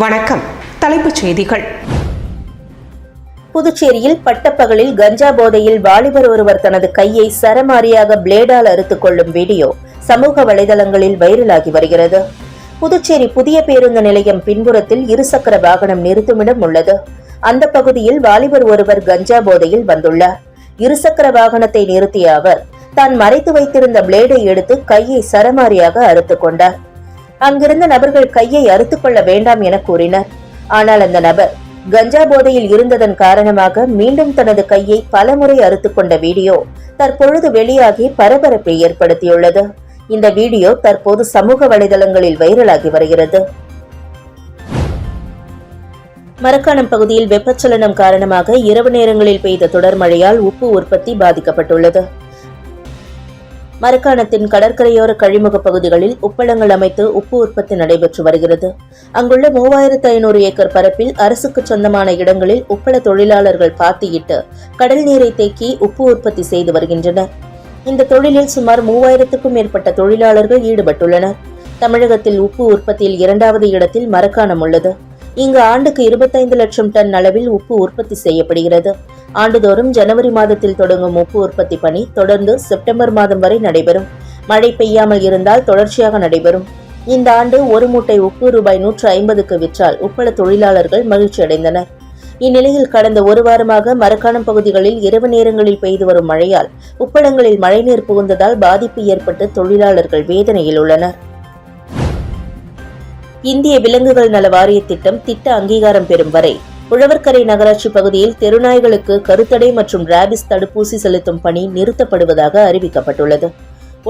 வணக்கம். தலைப்புச் செய்திகள். புதுச்சேரியில் பட்டப்பகலில் கஞ்சா போதையில் வாலிபர் ஒருவர் தனது கையை சரமாரியாக பிளேடால் அறுத்துக் கொள்ளும் வீடியோ சமூக வலைதளங்களில் வைரலாகி வருகிறது. புதுச்சேரி புதிய பேருந்து நிலையம் பின்புறத்தில் இருசக்கர வாகனம் நிறுத்துமிடம் உள்ளது. அந்த பகுதியில் வாலிபர் ஒருவர் கஞ்சா போதையில் வந்துள்ளார். இருசக்கர வாகனத்தை நிறுத்திய அவர் தான் மறைத்து வைத்திருந்த பிளேடை எடுத்து கையை சரமாரியாக அறுத்துக் கொண்டார். அங்கிருந்த நபர்கள் கையை அறுத்துக் கொள்ள வேண்டாம் என கூறினர். ஆனால் அந்த நபர் கஞ்சா போதையில் இருந்ததன் காரணமாக மீண்டும் தனது கையை பலமுறை அறுத்துக் கொண்ட வீடியோ தற்பொழுது வெளியாகி பரபரப்பை ஏற்படுத்தியுள்ளது. இந்த வீடியோ தற்போது சமூக வலைதளங்களில் வைரலாகி வருகிறது. மரக்காணம் பகுதியில் வெப்பச்சலனம் காரணமாக இரவு நேரங்களில் பெய்த தொடர் மழையால் உப்பு உற்பத்தி பாதிக்கப்பட்டுள்ளது. மரக்காணத்தின் கடற்கரையோர கழிமுக பகுதிகளில் உப்பளங்கள் அமைத்து உப்பு உற்பத்தி நடைபெற்று வருகிறது. அங்குள்ள 3500 ஏக்கர் பரப்பில் அரசுக்கு சொந்தமான இடங்களில் உப்பள தொழிலாளர்கள் பாத்தியிட்டு கடல் நீரை தேக்கி உப்பு உற்பத்தி செய்து வருகின்றனர். இந்த தொழிலில் சுமார் 3000க்கும் மேற்பட்ட தொழிலாளர்கள் ஈடுபட்டுள்ளனர். தமிழகத்தில் உப்பு உற்பத்தியில் 2வது இடத்தில் மரக்காணம் உள்ளது. இங்கு ஆண்டுக்கு 25 லட்சம் டன் அளவில் உப்பு உற்பத்தி செய்யப்படுகிறது. ஆண்டுதோறும் ஜனவரி மாதத்தில் தொடங்கும் உப்பு உற்பத்தி பணி தொடர்ந்து செப்டம்பர் மாதம் வரை நடைபெறும். மழை பெய்யாமல் இருந்தால் தொடர்ச்சியாக நடைபெறும். இந்த ஆண்டு ஒரு மூட்டை உப்பு ரூபாய் 150க்கு விற்றால் உப்பள தொழிலாளர்கள் மகிழ்ச்சி அடைந்தனர். இந்நிலையில் கடந்த ஒரு வாரமாக மரக்காணம் பகுதிகளில் இரவு நேரங்களில் பெய்து வரும் மழையால் உப்பளங்களில் மழைநீர் புகுந்ததால் பாதிப்பு ஏற்பட்டு தொழிலாளர்கள் வேதனையில் உள்ளனர். இந்திய விலங்குகள் நல வாரிய திட்டம் திட்ட அங்கீகாரம் பெறும் வரை உழவர்கரை நகராட்சி பகுதியில் தெருநாய்களுக்கு கருத்தடை மற்றும் ராபிஸ் தடுப்பூசி செலுத்தும் பணி நிறுத்தப்படுவதாக அறிவிக்கப்பட்டுள்ளது.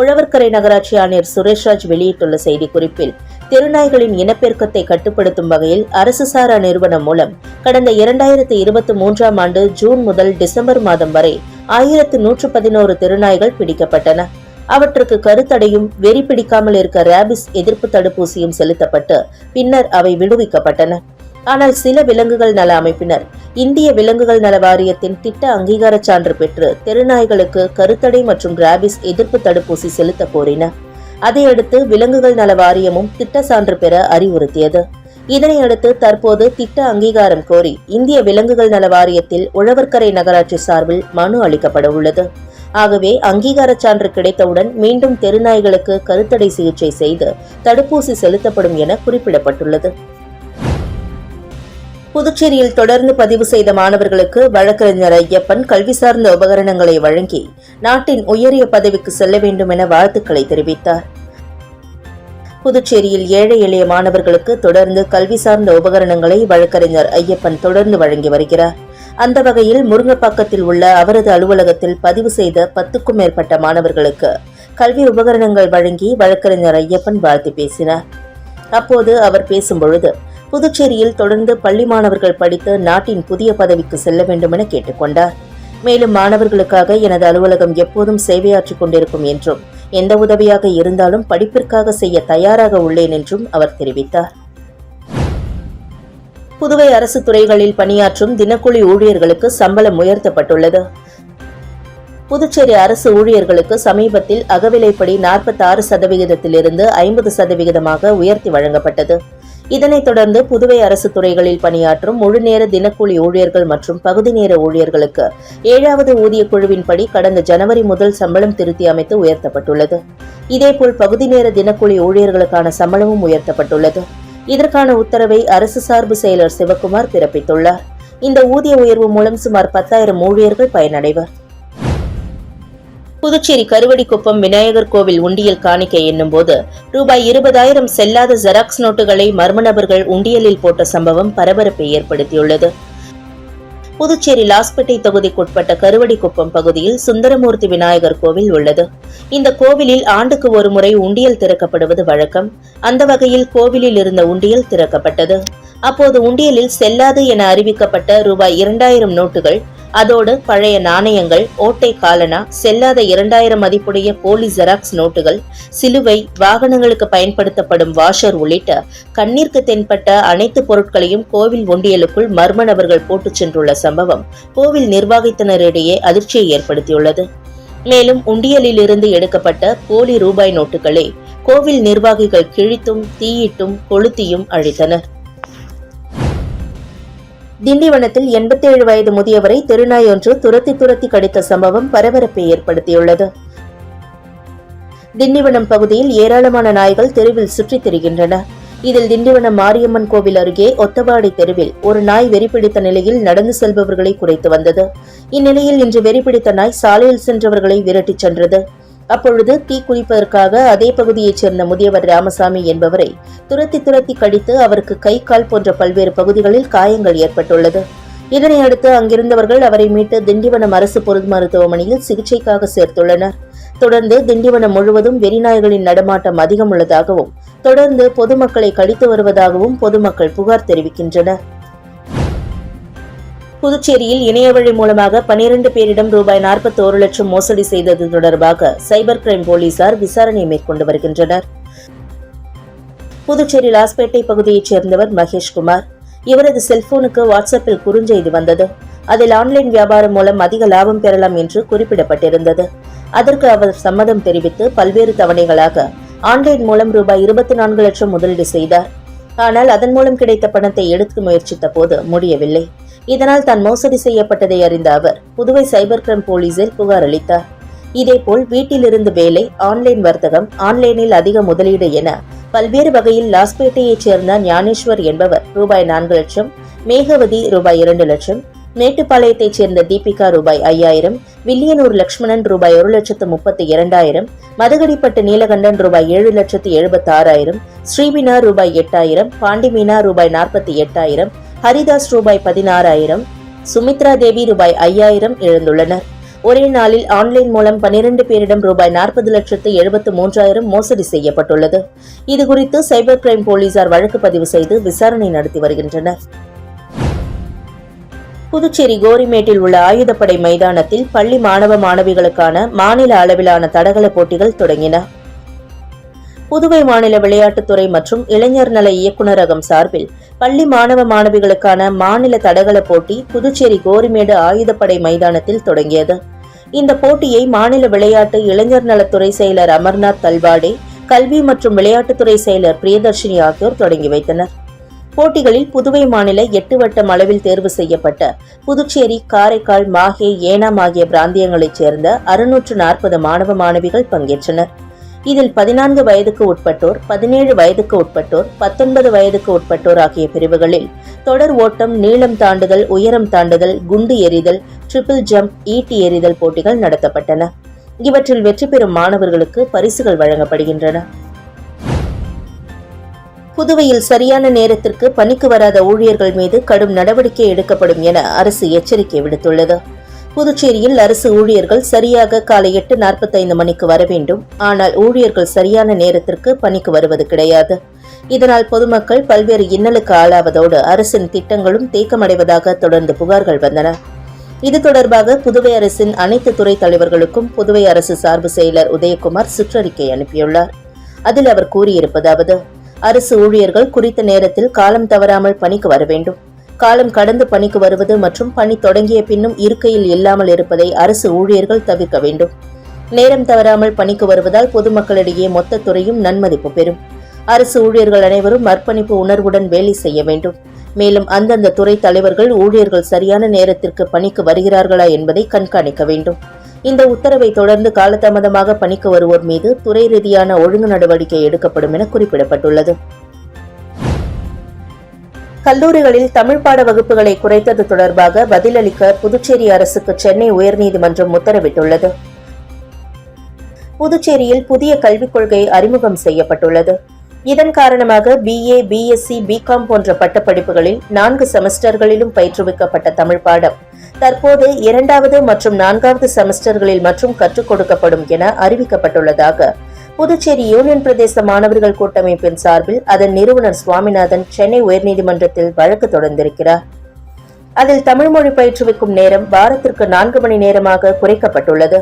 உழவர்கரை நகராட்சி ஆணையர் சுரேஷ்ராஜ் வெளியிட்டுள்ள செய்திக்குறிப்பில், தெருநாய்களின் இனப்பெருக்கத்தை கட்டுப்படுத்தும் வகையில் அரசு சாரா நிறுவனம் மூலம் கடந்த 2023ஆம் ஆண்டு ஜூன் முதல் டிசம்பர் மாதம் வரை 1111 தெருநாய்கள் பிடிக்கப்பட்டன. அவற்றுக்கு கருத்தடையும் வெறி பிடிக்காமல் இருக்க ராபிஸ் எதிர்ப்பு தடுப்பூசியும் செலுத்தப்பட்டு பின்னர் அவை விடுவிக்கப்பட்டன. ஆனால் சில விலங்குகள் நல அமைப்பினர் இந்திய விலங்குகள் நல வாரியத்தின் திட்ட அங்கீகார சான்று பெற்று தெருநாய்களுக்கு கருத்தடை மற்றும் ராபிஸ் எதிர்ப்பு தடுப்பூசி செலுத்த கோரினர். அதையடுத்து விலங்குகள் நல வாரியமும் திட்ட சான்று பெற அறிவுறுத்தியது. இதனையடுத்து தற்போது திட்ட அங்கீகாரம் கோரி இந்திய விலங்குகள் நல வாரியத்தில் உழவர்கரை நகராட்சி சார்பில் மனு அளிக்கப்பட உள்ளது. ஆகவே அங்கீகார சான்று கிடைத்தவுடன் மீண்டும் தெருநாய்களுக்கு கருத்தடை சிகிச்சை செய்து தடுப்பூசி செலுத்தப்படும் என குறிப்பிடப்பட்டுள்ளது. புதுச்சேரியில் தொடர்ந்து பதிவு செய்த மாணவர்களுக்கு வழக்கறிஞர் ஐயப்பன் கல்வி சார்ந்த உபகரணங்களை வழங்கி நாட்டின் உயரிய பதவிக்கு செல்ல வேண்டும் என வாழ்த்துக்களை தெரிவித்தார். புதுச்சேரியில் ஏழை எளிய மாணவர்களுக்கு தொடர்ந்து கல்வி சார்ந்த உபகரணங்களை வழக்கறிஞர் ஐயப்பன் தொடர்ந்து வழங்கி வருகிறார். அந்த வகையில் முருங்கப்பாக்கத்தில் உள்ள அவரது அலுவலகத்தில் பதிவு செய்த 10க்கும் மேற்பட்ட மாணவர்களுக்கு கல்வி உபகரணங்கள் வழங்கி வழக்கறிஞர் ஐயப்பன் வாழ்த்து பேசினார். அப்போது அவர் பேசும்பொழுது, புதுச்சேரியில் தொடர்ந்து பள்ளி மாணவர்கள் படித்து நாட்டின் புதிய பதவிக்கு செல்ல வேண்டும் என கேட்டுக்கொண்டார். மேலும் மாணவர்களுக்காக எனது அலுவலகம் எப்போதும் சேவையாற்றிக் கொண்டிருக்கும் என்றும் எந்த உதவியாக இருந்தாலும் படிப்பிற்காக செய்ய தயாராக உள்ளேன் என்றும் அவர் தெரிவித்தார். புதுவை அரசு துறைகளில் பணியாற்றும் தினக்கூலி ஊழியர்களுக்கு சம்பளம் உயர்த்தப்பட்டுள்ளது. புதுச்சேரி அரசு ஊழியர்களுக்கு சமீபத்தில் அகவிலைப்படி 46%இருந்து 50% உயர்த்தி வழங்கப்பட்டது. இதனைத் தொடர்ந்து புதுவை அரசு துறைகளில் பணியாற்றும் முழுநேர தினக்கூலி ஊழியர்கள் மற்றும் பகுதி நேர ஊழியர்களுக்கு 7வது ஊதிய குழுவின்படி கடந்த ஜனவரி முதல் சம்பளம் திருத்தி அமைத்து உயர்த்தப்பட்டுள்ளது. இதேபோல் பகுதி நேர தினக்கூலி ஊழியர்களுக்கான சம்பளமும் உயர்த்தப்பட்டுள்ளது. இதற்கான உத்தரவை அரசு சார்பு செயலர் சிவக்குமார் பிறப்பித்துள்ளார். இந்த ஊதிய உயர்வு மூலம் சுமார் 10,000 ஊழியர்கள் பயனடைவர். புதுச்சேரி கருவடிக்குப்பம் விநாயகர் கோவில் உண்டியல் காணிக்கை என்னும் போது ரூபாய் 20,000 செல்லாத ஜெராக்ஸ் நோட்டுகளை மர்ம நபர்கள் உண்டியலில் போட்ட சம்பவம் பரபரப்பை ஏற்படுத்தியுள்ளது. புதுச்சேரி லாஸ்பேட்டை தொகுதிக்குட்பட்ட கருவடிக்குப்பம் பகுதியில் சுந்தரமூர்த்தி விநாயகர் கோவில் உள்ளது. இந்த கோவிலில் ஆண்டுக்கு ஒரு முறை உண்டியல் திறக்கப்படுவது வழக்கம். அந்த வகையில் கோவிலில் இருந்த உண்டியல் திறக்கப்பட்டது. அப்போது உண்டியலில் செல்லாது என அறிவிக்கப்பட்ட ரூபாய் 2000 நோட்டுகள், அதோடு பழைய நாணயங்கள், ஓட்டை காலனா, செல்லாத 2000 மதிப்புடைய போலி ஜெராக்ஸ் நோட்டுகள், சிலுவை, வாகனங்களுக்கு பயன்படுத்தப்படும் வாஷர் உள்ளிட்ட கண்ணிற்கு தென்பட்ட அனைத்து பொருட்களையும் கோவில் ஒண்டியலுக்குள் மர்ம நபர்கள் போட்டுச் சென்றுள்ள சம்பவம் கோவில் நிர்வாகத்தினரிடையே அதிர்ச்சியை ஏற்படுத்தியுள்ளது. மேலும் உண்டியலில் இருந்து எடுக்கப்பட்ட போலி ரூபாய் நோட்டுகளை கோவில் நிர்வாகிகள் கிழித்தும் தீயிட்டும் கொளுத்தியும் அழித்தனர். திண்டிவனத்தில் 87 வயது முதியவரை தெருநாய் ஒன்று துரத்தி கடித்த சம்பவம் பரபரப்பை ஏற்படுத்தியுள்ளது. திண்டிவனம் பகுதியில் ஏராளமான நாய்கள் தெருவில் சுற்றித் திரிகின்றன. இதில் திண்டிவனம் மாரியம்மன் கோவில் அருகே ஒத்தவாடி தெருவில் ஒரு நாய் வெறிபிடித்த நிலையில் நடந்து செல்பவர்களை குறைத்து வந்தது. இந்நிலையில் இன்று வெறிபிடித்த நாய் சாலையில் சென்றவர்களை விரட்டிச் சென்றது. அப்பொழுது தீ குளிப்பதற்காக அதே பகுதியைச் சேர்ந்த முதியவர் ராமசாமி என்பவரை துரத்தி கடித்து அவருக்கு கை கால் போன்ற பல்வேறு பகுதிகளில் காயங்கள் ஏற்பட்டுள்ளது. இதனை அடுத்து அங்கிருந்தவர்கள் அவரை மீட்டு திண்டிவனம் அரசு பொது மருத்துவமனையில் சிகிச்சைக்காக சேர்த்துள்ளனர். தொடர்ந்து திண்டிவனம் முழுவதும் வெறிநாய்களின் நடமாட்டம் அதிகம் உள்ளதாகவும் தொடர்ந்து பொதுமக்களை கடித்து வருவதாகவும் பொதுமக்கள் புகார் தெரிவிக்கின்றனர். புதுச்சேரியில் இணையவழி மூலமாக 12 பேரிடம் ரூபாய் 41 லட்சம் மோசடி செய்தது தொடர்பாக சைபர் கிரைம் போலீசார் விசாரணை மேற்கொண்டு வருகின்றனர். புதுச்சேரி லாஸ்பேட்டை பகுதியைச் சேர்ந்தவர் மகேஷ்குமார். இவரது செல்போனுக்கு வாட்ஸ்அப்பில் குறுஞ்செய்தி வந்தது. அதில் ஆன்லைன் வியாபாரம் மூலம் அதிக லாபம் பெறலாம் என்று குறிப்பிடப்பட்டிருந்தது. அதற்கு அவர் சம்மதம் தெரிவித்து பல்வேறு தவணைகளாக ஆன்லைன் மூலம் ரூபாய் 24 லட்சம் முதலீடு செய்தார். ஆனால் அதன் மூலம் கிடைத்த பணத்தை எடுக்க முயற்சித்த போது முடியவில்லை. இதனால் தான் மோசடி செய்யப்பட்டதை அறிந்த அவர் புதுவை சைபர் கிரைம் போலீசில் புகார் அளித்தார். இதேபோல் வீட்டிலிருந்து வேலை, ஆன்லைன் வர்த்தகம், ஆன்லைனில் அதிக முதலீடு என பல்வேறு வகையில் லாஸ்பேட்டையைச் சேர்ந்த ஞானேஸ்வர் என்பவர் ரூபாய் 4 லட்சம், மேகவதி ரூபாய் 2 லட்சம், மேட்டுப்பாளையத்தைச் சேர்ந்த தீபிகா ரூபாய் 5000, வில்லியனூர் லட்சுமணன் ரூபாய் 1,32,000, மதகடிப்பட்டு நீலகண்டன் ரூபாய் 7,76,000, ஸ்ரீவினா ரூபாய் 8,000, பாண்டிமீனா ரூபாய் 48,000, ஹரிதாஸ் ரூபாய் 16,000, சுமித்ரா தேவி ரூபாய் 5,000 இழந்துள்ளனர். ஒரே நாளில் ஆன்லைன் மூலம் 12 பேரிடம் ரூபாய் 40,73,000 மோசடி செய்யப்பட்டுள்ளது. இதுகுறித்து சைபர் கிரைம் போலீசார் வழக்கு பதிவு செய்து விசாரணை நடத்தி வருகின்றனர். புதுச்சேரி கோரிமேட்டில் உள்ள ஆயுதப்படை மைதானத்தில் பள்ளி மாணவ மாணவிகளுக்கான மாநில அளவிலான தடகள போட்டிகள் தொடங்கின. புதுவை மாநில விளையாட்டுத்துறை மற்றும் இளைஞர் நல இயக்குநரகம் சார்பில் பள்ளி மாணவ மாணவிகளுக்கான மாநில தடகள போட்டி புதுச்சேரி கோரிமேடு ஆயுதப்படை மைதானத்தில் தொடங்கியது. இந்த போட்டியை மாநில விளையாட்டு இளைஞர் நலத்துறை செயலர் அமர்நாத் தல்வாடே, கல்வி மற்றும் விளையாட்டுத்துறை செயலர் பிரியதர்ஷினி ஆகியோர் தொடங்கி வைத்தனர். போட்டிகளில் புதுவை மாநில 8 வட்டம் அளவில் தேர்வு செய்யப்பட்ட புதுச்சேரி, காரைக்கால், மாஹே, ஏனாம் ஆகிய பிராந்தியங்களைச் சேர்ந்த 640 மாணவ மாணவிகள் பங்கேற்றனர். இதில் 14 வயதுக்கு உட்பட்டோர், 17 வயதுக்கு உட்பட்டோர், 19 வயதுக்கு உட்பட்டோர் ஆகிய பிரிவுகளில் தொடர் ஓட்டம், நீளம் தாண்டுதல், உயரம் தாண்டுதல், குண்டு எறிதல், ட்ரிபிள் ஜம்ப், ஈட்டி எறிதல் போட்டிகள் நடத்தப்பட்டன. இவற்றில் வெற்றி பெறும் மாணவர்களுக்கு பரிசுகள் வழங்கப்படுகின்றன. புதுவையில் சரியான நேரத்திற்கு பணிக்கு வராத ஊழியர்கள் மீது கடும் நடவடிக்கை எடுக்கப்படும் என அரசு எச்சரிக்கை விடுத்துள்ளது. புதுச்சேரியில் அரசு ஊழியர்கள் சரியாக காலை 8:45 மணிக்கு வர வேண்டும். ஆனால் ஊழியர்கள் சரியான நேரத்திற்கு பணிக்கு வருவது கிடையாது. இதனால் பொதுமக்கள் பல்வேறு இன்னலுக்கு ஆளாவதோடு அரசின் திட்டங்களும் தேக்கமடைவதாக தொடர்ந்து புகார்கள் வந்தன. இது தொடர்பாக புதுவை அரசின் அனைத்து துறை தலைவர்களுக்கும் புதுவை அரசு சார்பு செயலர் உதயகுமார் சுற்றறிக்கை அனுப்பியுள்ளார். அதில் அவர் கூறியிருப்பதாவது: அரசு ஊழியர்கள் குறித்த நேரத்தில் காலம் தவறாமல் பணிக்கு வர வேண்டும். காலம் கடந்து பணிக்கு வருவது மற்றும் பணி தொடங்கிய பின்னும் இருக்கையில் இல்லாமல் இருப்பதை அரசு ஊழியர்கள் தவிர்க்க வேண்டும். நேரம் தவறாமல் பணிக்கு வருவதால் பொதுமக்களிடையே மொத்த துறையும் நன்மதிப்பு பெறும். அரசு ஊழியர்கள் அனைவரும் அர்ப்பணிப்பு உணர்வுடன் வேலை செய்ய வேண்டும். மேலும் அந்தந்த துறை தலைவர்கள் ஊழியர்கள் சரியான நேரத்திற்கு பணிக்கு வருகிறார்களா என்பதை கண்காணிக்க வேண்டும். இந்த உத்தரவை தொடர்ந்து காலதாமதமாக பணிக்கு வருவோர் மீது துறை ரீதியான ஒழுங்கு நடவடிக்கை எடுக்கப்படும் என குறிப்பிடப்பட்டுள்ளது. கல்லூரிகளில் தமிழ் பாட வகுப்புகளை குறைத்தது தொடர்பாக பதிலளிக்க புதுச்சேரி அரசுக்கு சென்னை உயர்நீதிமன்றம் உத்தரவிட்டுள்ளது. புதுச்சேரியில் புதிய கல்விக் கொள்கை அறிமுகம் செய்யப்பட்டுள்ளது. இதன் காரணமாக BA, BSc, BCom போன்ற பட்டப்படிப்புகளில் 4 செமஸ்டர்களிலும் பயிற்றுவிக்கப்பட்ட தமிழ் பாடம் தற்போது 2வது மற்றும் 4வது செமஸ்டர்களில் மற்றும் கற்றுக் கொடுக்கப்படும் என அறிவிக்கப்பட்டுள்ளதாக புதுச்சேரி யூனியன் பிரதேச மாணவர்கள் கூட்டமைப்பின் சார்பில் அதன் நிறுவனர் சுவாமிநாதன் சென்னை உயர்நீதிமன்றத்தில் வழக்கு தொடர்ந்திருக்கிறார். அதில் தமிழ் மொழி பயிற்றுவிக்கும் நேரம் வாரத்திற்கு 4 மணி நேரமாக குறைக்கப்பட்டுள்ளது.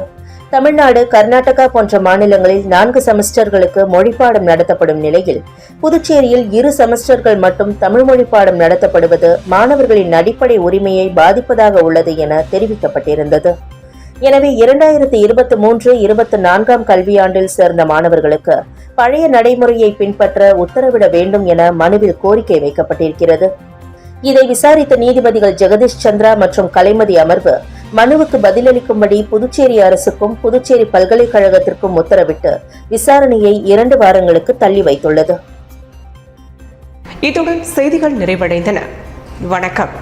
தமிழ்நாடு, கர்நாடகா போன்ற மாநிலங்களில் 4 செமஸ்டர்களுக்கு மொழிப்பாடம் நடத்தப்படும் நிலையில் புதுச்சேரியில் 2 செமஸ்டர்கள் மட்டும் தமிழ் மொழி பாடம் நடத்தப்படுவது மாணவர்களின் அடிப்படை உரிமையை பாதிப்பதாக உள்ளது என தெரிவிக்கப்பட்டிருந்தது. எனவே 2023-24 கல்வியாண்டில் சேர்ந்த மாணவர்களுக்கு பழைய நடைமுறையை பின்பற்ற உத்தரவிட வேண்டும் என மனுவில் கோரிக்கை வைக்கப்பட்டிருக்கிறது. இதை விசாரித்த நீதிபதிகள் ஜெகதீஷ் சந்திரா மற்றும் கலைமதி அமர்வு மனுவுக்கு பதிலளிக்கும்படி புதுச்சேரி அரசுக்கும் புதுச்சேரி பல்கலைக்கழகத்திற்கும் உத்தரவிட்டு விசாரணையை 2 வாரங்களுக்கு தள்ளி வைத்துள்ளது. இத்துடன் செய்திகள் நிறைவடைந்தன. வணக்கம்.